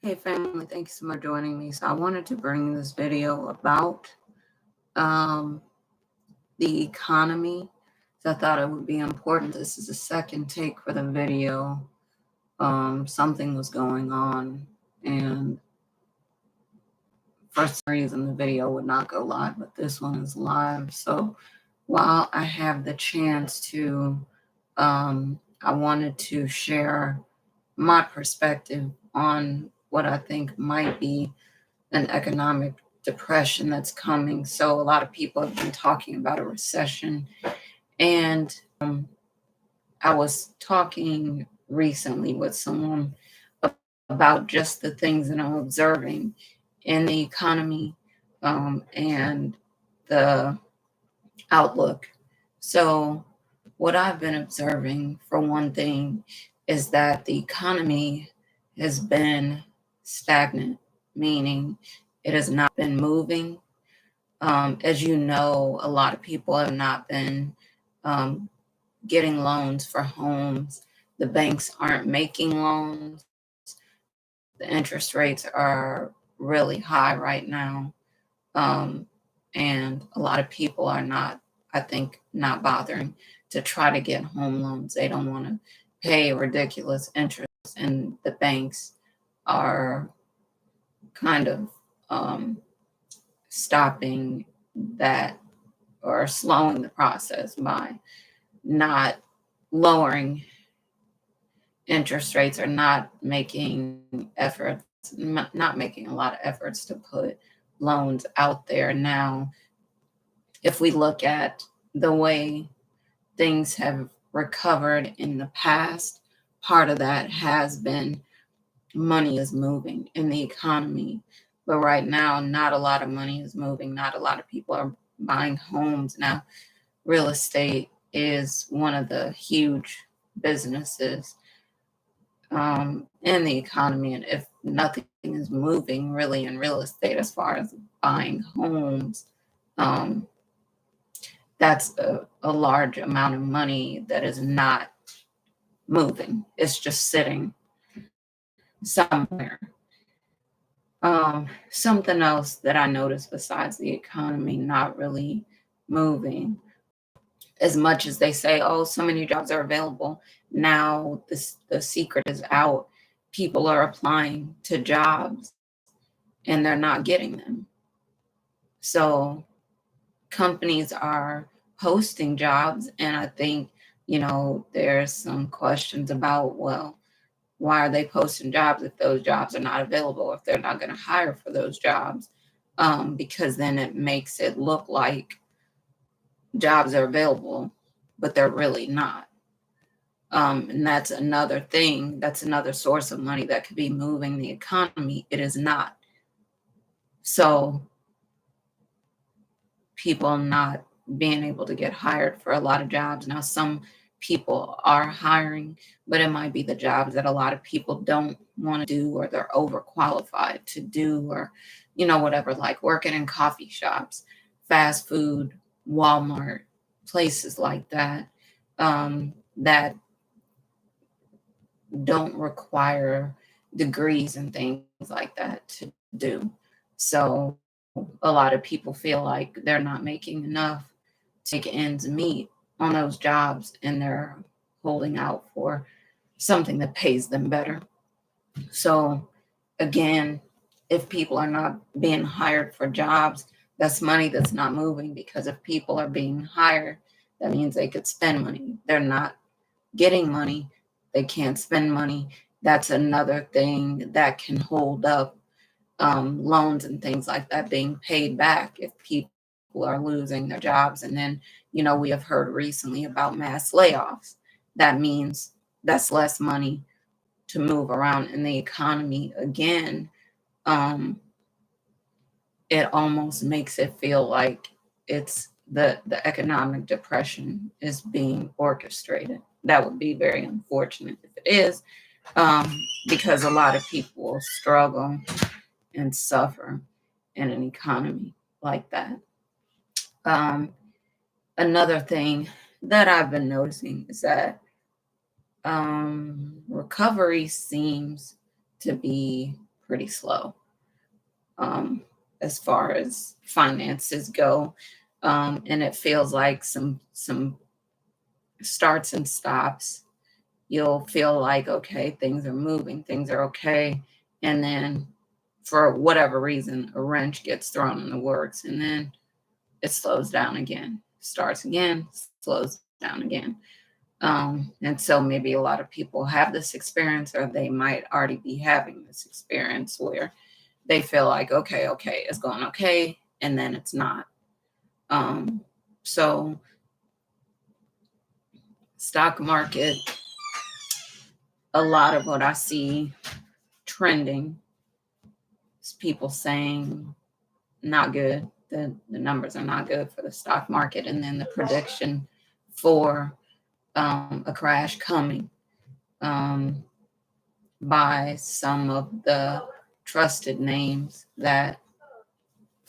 Hey family, thank you so much for joining me. So I wanted to bring this video about um, the economy. So I thought it would be important. This is the second take for the video. Something was going on, and for some reason the video would not go live, but this one is live. So while I have the chance to, I wanted to share my perspective on what I think might be an economic depression that's coming. So a lot of people have been talking about a recession. And I was talking recently with someone about just the things that I'm observing in the economy and the outlook. So what I've been observing, for one thing, is that the economy has been stagnant, meaning it has not been moving. As you know, a lot of people have not been getting loans for homes. The banks aren't making loans. The interest rates are really high right now. And a lot of people are not, I think, not bothering to try to get home loans. They don't want to pay ridiculous interest, and the banks are kind of stopping that or slowing the process by not lowering interest rates or not making efforts, not making a lot of efforts to put loans out there. Now, if we look at the way things have recovered in the past, part of that has been money is moving in the economy. But right now, not a lot of money is moving. Not a lot of people are buying homes. Now, real estate is one of the huge businesses in the economy. And if nothing is moving really in real estate as far as buying homes, that's a large amount of money that is not moving. It's just sitting somewhere. Something else that I noticed besides the economy not really moving, as much as they say, oh, so many jobs are available, now the secret is out. People are applying to jobs and they're not getting them. So companies are posting jobs, and I think, there's some questions about, well, why are they posting jobs if those jobs are not available, if they're not going to hire for those jobs? Because then it makes it look like jobs are available, but they're really not. And that's another thing. That's another source of money that could be moving the economy. It is not. So people not being able to get hired for a lot of jobs. Now, some people are hiring, but it might be the jobs that a lot of people don't want to do, or they're overqualified to do, or, whatever, like working in coffee shops, fast food, Walmart, places like that, that don't require degrees and things like that to do. So a lot of people feel like they're not making enough to make ends meet on those jobs, and they're holding out for something that pays them better. So again, if people are not being hired for jobs, that's money that's not moving, because if people are being hired, that means they could spend money. They're not getting money. They can't spend money. That's another thing that can hold up loans and things like that being paid back if people are losing their jobs. And then, we have heard recently about mass layoffs. That means that's less money to move around in the economy again. It almost makes it feel like it's the economic depression is being orchestrated. That would be very unfortunate if it is, because a lot of people will struggle and suffer in an economy like that. Another thing that I've been noticing is that recovery seems to be pretty slow as far as finances go. And it feels like some starts and stops. You'll feel like, okay, things are moving, things are okay. And then for whatever reason, a wrench gets thrown in the works, and then it slows down again, starts again, slows down again. And so maybe a lot of people have this experience, or they might already be having this experience where they feel like, okay, it's going okay, and then it's not. So stock market, a lot of what I see trending is people saying not good. The numbers are not good for the stock market, and then the prediction for a crash coming by some of the trusted names that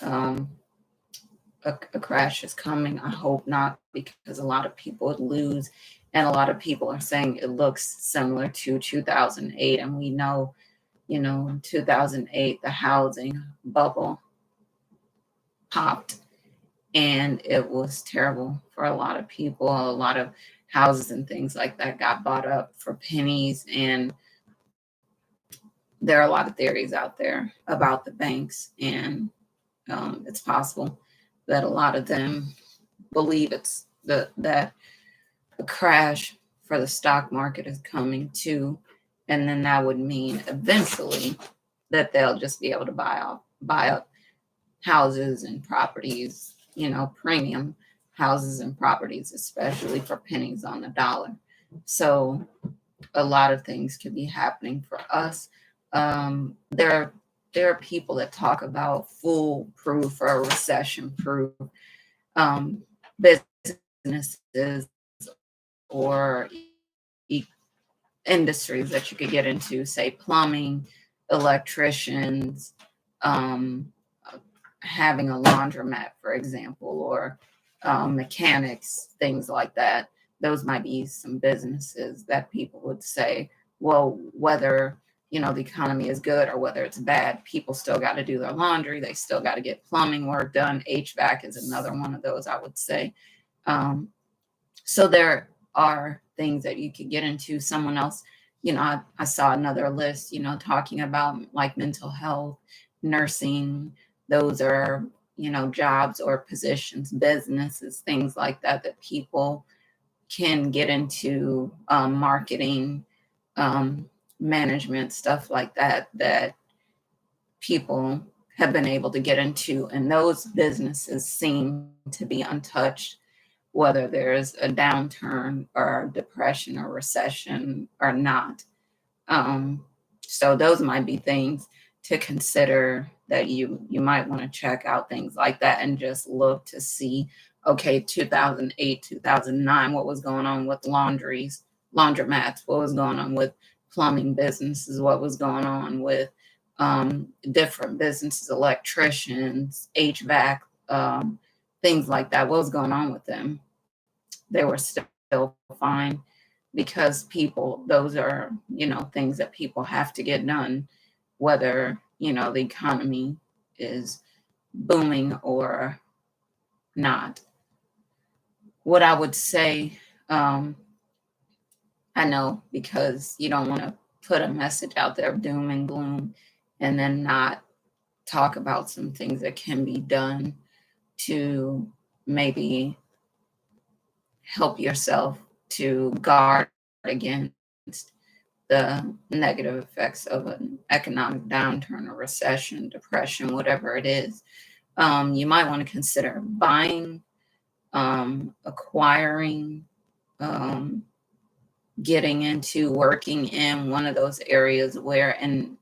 a crash is coming. I hope not, because a lot of people would lose, and a lot of people are saying it looks similar to 2008, and we know, in 2008 the housing bubble popped, and it was terrible for a lot of people. A lot of houses and things like that got bought up for pennies, and there are a lot of theories out there about the banks, and it's possible that a lot of them believe it's that a crash for the stock market is coming too, and then that would mean eventually that they'll just be able to buy up houses and properties, premium houses and properties, especially for pennies on the dollar. So a lot of things could be happening for us. There are people that talk about foolproof or recession-proof businesses or industries that you could get into, say plumbing, electricians, having a laundromat, for example, or mechanics, things like that. Those might be some businesses that people would say, well, whether the economy is good or whether it's bad, people still got to do their laundry. They still got to get plumbing work done. HVAC is another one of those, I would say. So there are things that you could get into. Someone else, I saw another list, talking about like mental health, nursing. Those are, jobs or positions, businesses, things like that, that people can get into, marketing, management, stuff like that, that people have been able to get into. And those businesses seem to be untouched, whether there's a downturn or depression or recession or not. So those might be things to consider, that you might want to check out, things like that, and just look to see, okay, 2008, 2009, what was going on with laundromats, what was going on with plumbing businesses, what was going on with different businesses, electricians, HVAC, things like that. What was going on with them? They were still fine, because those are, things that people have to get done, whether, the economy is booming or not. What I would say, I know, because you don't want to put a message out there of doom and gloom and then not talk about some things that can be done to maybe help yourself to guard against the negative effects of an economic downturn or recession, depression, whatever it is. You might want to consider buying, acquiring, getting into working in one of those areas where, and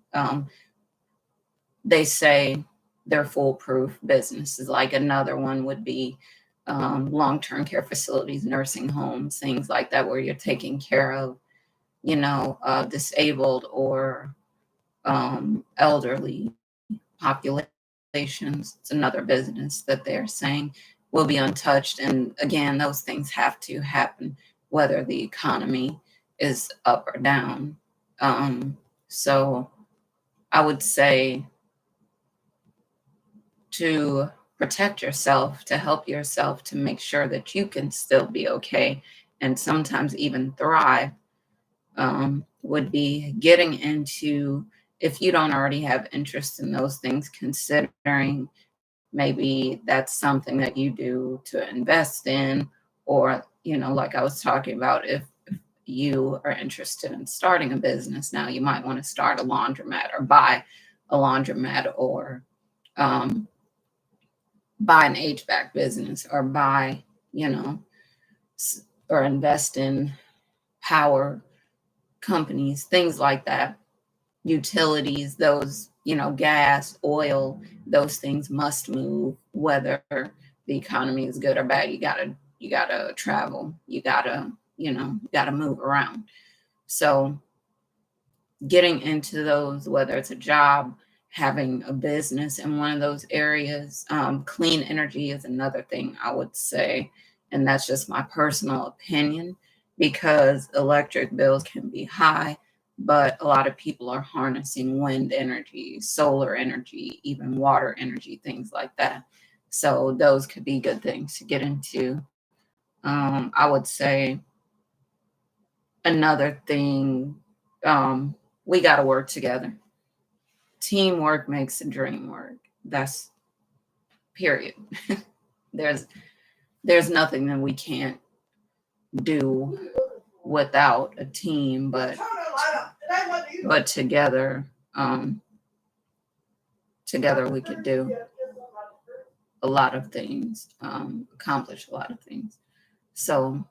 they say they're foolproof businesses. Like another one would be long-term care facilities, nursing homes, things like that, where you're taking care of, disabled or elderly populations. It's another business that they're saying will be untouched. And again, those things have to happen, whether the economy is up or down. So I would say to protect yourself, to help yourself, to make sure that you can still be okay and sometimes even thrive, would be getting into, if you don't already have interest in those things, considering maybe that's something that you do to invest in, or, like I was talking about, if you are interested in starting a business now, you might want to start a laundromat or buy a laundromat, or um, buy an HVAC business, or buy, you know, or invest in power companies, things like that, utilities, those, gas, oil, those things must move, whether the economy is good or bad. You gotta travel. You gotta move around. So getting into those, whether it's a job, having a business in one of those areas. Clean energy is another thing I would say, and that's just my personal opinion, because electric bills can be high, but a lot of people are harnessing wind energy, solar energy, even water energy, things like that. So those could be good things to get into. I would say another thing, we got to work together. Teamwork makes the dream work. That's period. there's there's nothing that we can't do without a team, but together, together we could do a lot of things, accomplish a lot of things. So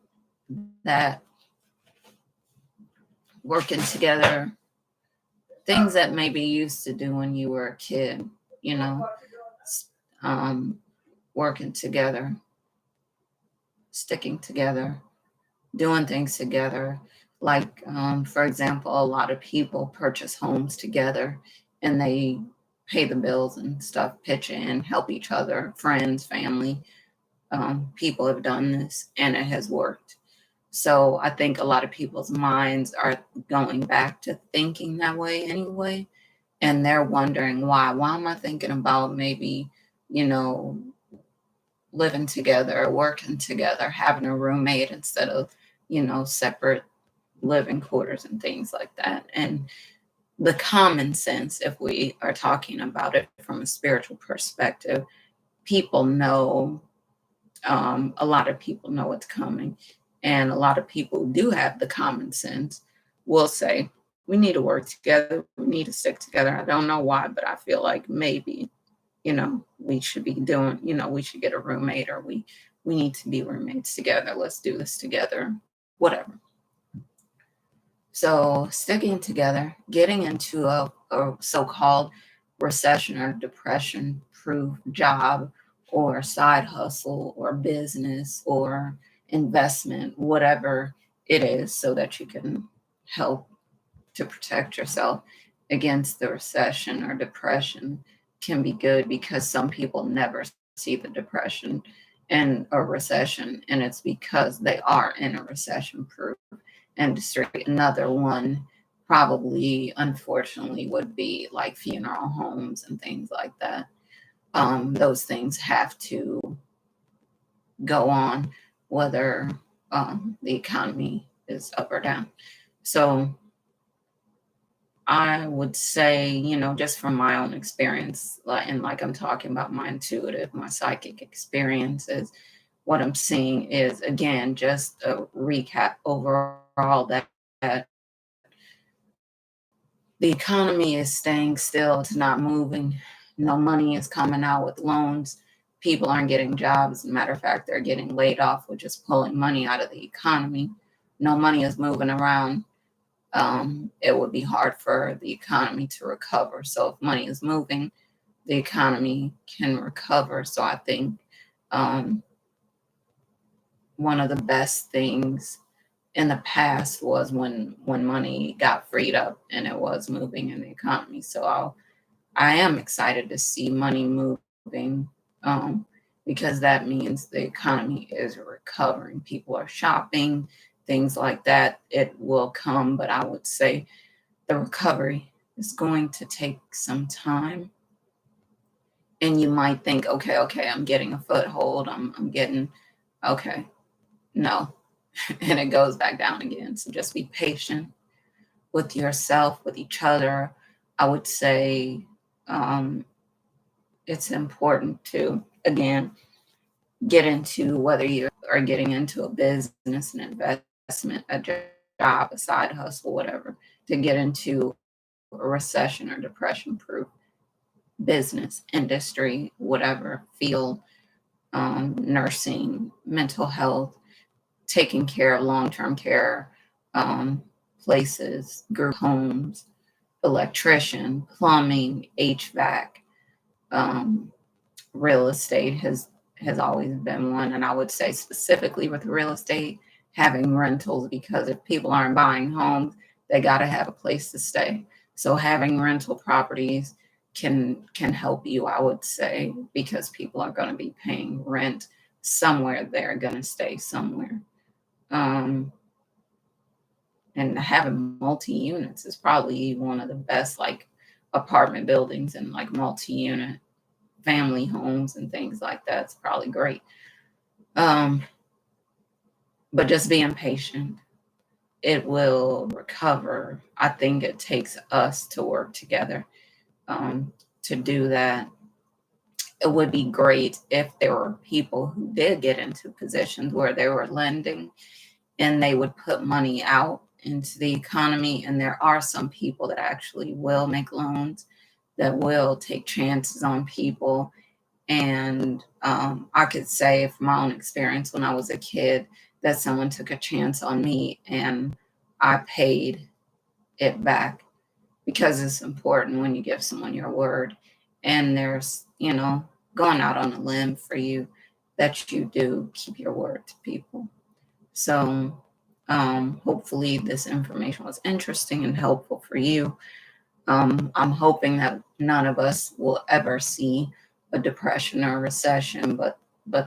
that working together, things that maybe you used to do when you were a kid, you know, um, working together, sticking together, doing things together. Like, for example, a lot of people purchase homes together and they pay the bills and stuff, pitch in, help each other, friends, family. People have done this and it has worked. So I think a lot of people's minds are going back to thinking that way anyway. And they're wondering why. Why am I thinking about maybe, you know, living together, working together, having a roommate instead of, separate living quarters and things like that. And the common sense, if we are talking about it from a spiritual perspective, people know, a lot of people know what's coming. And a lot of people who do have the common sense will say, we need to work together. We need to stick together. I don't know why, but I feel like maybe, we should be doing, we should get a roommate, or we need to be roommates together. Let's do this together, whatever. So sticking together, getting into a so-called recession or depression proof job or side hustle or business or investment, whatever it is, so that you can help to protect yourself against the recession or depression, can be good, because some people never see the depression and a recession, and it's because they are in a recession proof industry. Another one probably, unfortunately, would be like funeral homes and things like that. Those things have to go on, whether the economy is up or down. So I would say, just from my own experience, and like I'm talking about my intuitive, my psychic experiences, what I'm seeing is, again, just a recap overall, that the economy is staying still, it's not moving. No money is coming out with loans. People aren't getting jobs. Matter of fact, they're getting laid off, which is pulling money out of the economy. No money is moving around. It would be hard for the economy to recover. So if money is moving, the economy can recover. So I think one of the best things in the past was when money got freed up and it was moving in the economy. So I am excited to see money moving, because that means the economy is recovering. People are shopping, things like that. It will come, but I would say the recovery It's going to take some time. And you might think, okay, I'm getting a foothold. I'm getting, okay, no. And it goes back down again. So just be patient with yourself, with each other. I would say it's important to, again, get into, whether you are getting into a business, an investment, a job, a side hustle, whatever, to get into a recession or depression proof business, industry, whatever field, nursing, mental health, taking care of long-term care, places, group homes, electrician, plumbing, HVAC, real estate has always been one. And I would say specifically with real estate, having rentals, because if people aren't buying homes, they got to have a place to stay. So having rental properties can help you, I would say, because people are going to be paying rent somewhere. They're going to stay somewhere. And having multi-units is probably one of the best, like apartment buildings and like multi-unit family homes and things like that. It's probably great. But just being patient, it will recover. I think it takes us to work together to do that. It would be great if there were people who did get into positions where they were lending and they would put money out into the economy. And there are some people that actually will make loans, that will take chances on people. And I could say from my own experience when I was a kid that someone took a chance on me and I paid it back, because it's important when you give someone your word and there's, going out on a limb for you, that you do keep your word to people. So hopefully this information was interesting and helpful for you. I'm hoping that none of us will ever see a depression or a recession, but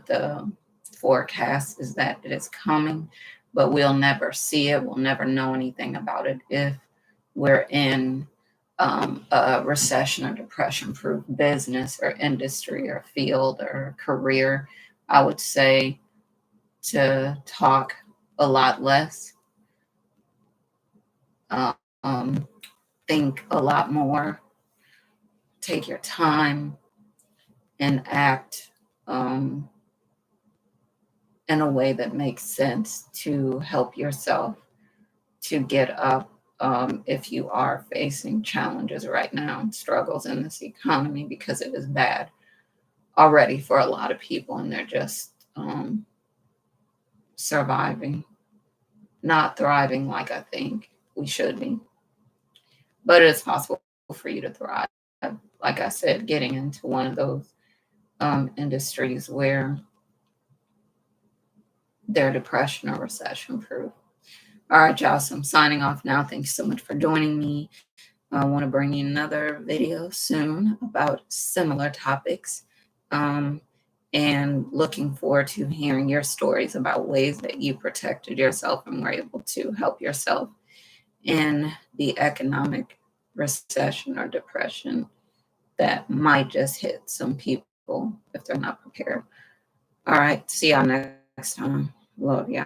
the forecast is that it is coming, but we'll never see it. We'll never know anything about it if we're in a recession or depression proof business or industry or field or career. I would say to talk a lot less, think a lot more, take your time, and act in a way that makes sense to help yourself to get up if you are facing challenges right now and struggles in this economy, because it is bad already for a lot of people and they're just surviving, not thriving like I think we should be. But it's possible for you to thrive. Like I said, getting into one of those industries where they're depression or recession proof. All right, y'all. So I'm signing off now. Thank you so much for joining me. I want to bring you another video soon about similar topics. And looking forward to hearing your stories about ways that you protected yourself and were able to help yourself in the economic recession or depression that might just hit some people if they're not prepared. All right. See y'all next time. Love y'all.